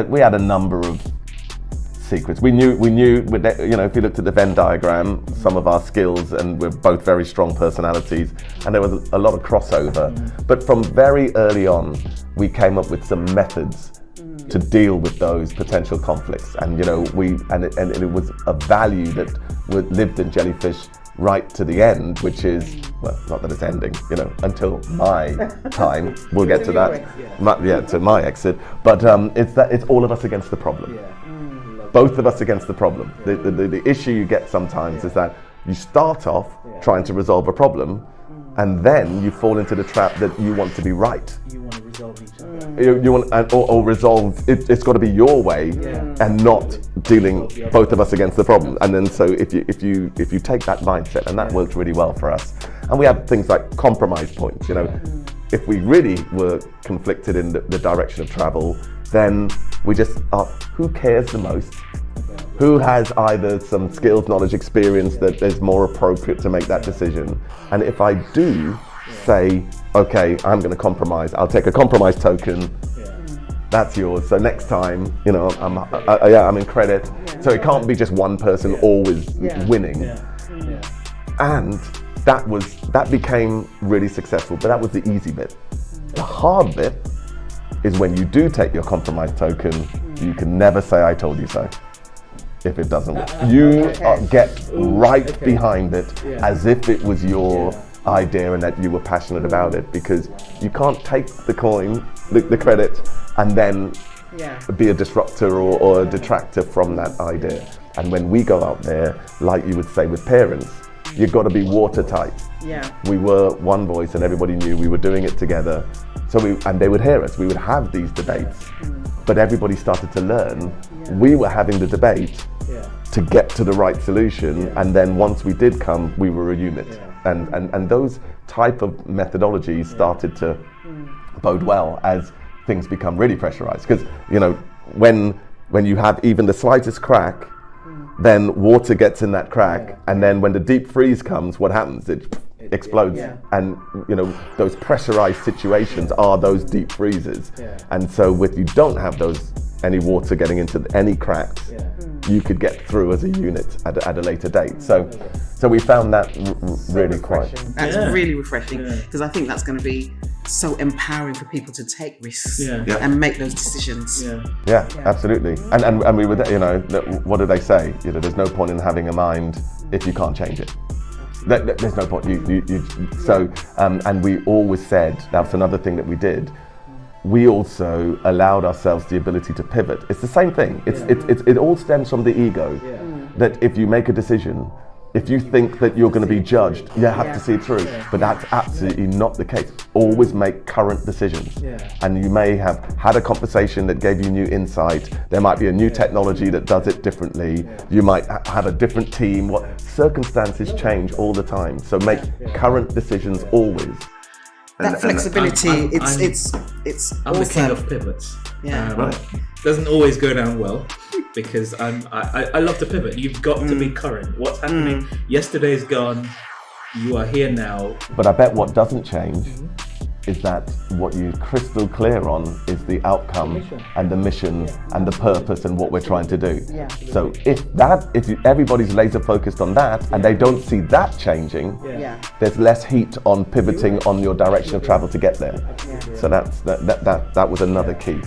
We had a number of secrets. We knew, if you looked at the Venn diagram, some of our skills, and we're both very strong personalities, and there was a lot of crossover. But from very early on, we came up with some methods to deal with those potential conflicts. And it was a value that lived in Jellyfish right to the end, which is, well, not that it's ending, until my time. We'll get to that. To my exit. But it's all of us against the problem. Both of us against the problem. The issue you get sometimes is that you start off trying to resolve a problem, and then you fall into the trap that you want to be right. You want to resolve each other. You want, or resolve. It's got to be your way, and not dealing both of us against the problem. And then so if you take that mindset, and that worked really well for us. And we have things like compromise points. If we really were conflicted in the direction of travel, then we just who cares the most? Who has either some skills, knowledge, experience that is more appropriate to make that decision? And if I do say, okay, I'm going to compromise, I'll take a compromise token, that's yours. So next time, I'm in credit. So it can't be just one person always winning. And that became really successful, but that was the easy bit. The hard bit is when you do take your compromise token, you can never say I told you so. If it doesn't work, you get right behind it as if it was your idea and that you were passionate about it, because you can't take the coin, the credit, and then be a disruptor or a detractor from that idea. And when we go out there, like you would say with parents, you've got to be watertight. We were one voice and everybody knew we were doing it together. And they would hear us, we would have these debates, but everybody started to learn. We were having the debate to get to the right solution, and then once we did come, we were a unit. And those type of methodologies started to bode well as things become really pressurized. Because when you have even the slightest crack, then water gets in that crack, and then when the deep freeze comes, what happens? It explodes. And those pressurized situations are those deep freezes. And so if you don't have any water getting into any cracks, you could get through as a unit at a later date. So we found that really quite. That's really refreshing, because I think that's going to be so empowering for people to take risks and make those decisions. Absolutely. And we would, what do they say? There's no point in having a mind if you can't change it. There's no point. And we always said, that's another thing that we did. We also allowed ourselves the ability to pivot. It's the same thing. It all stems from the ego. That if you make a decision, if you think that you're going to be judged, you have to see it through. But that's absolutely not the case. Always make current decisions. And you may have had a conversation that gave you new insight. There might be a new technology that does it differently. You might have a different team. Circumstances change all the time. So make current decisions always. That flexibility, it's I'm awesome. the king of pivots. Right. Doesn't always go down well, because I love to pivot. You've got to be current. What's happening? Yesterday's gone. You are here now. But I bet what doesn't change is that what you're crystal clear on is the outcome and the mission and the purpose and what we're trying to do. So if everybody's laser focused on that and they don't see that changing, there's less heat on pivoting on your direction of travel to get there. So that was another key.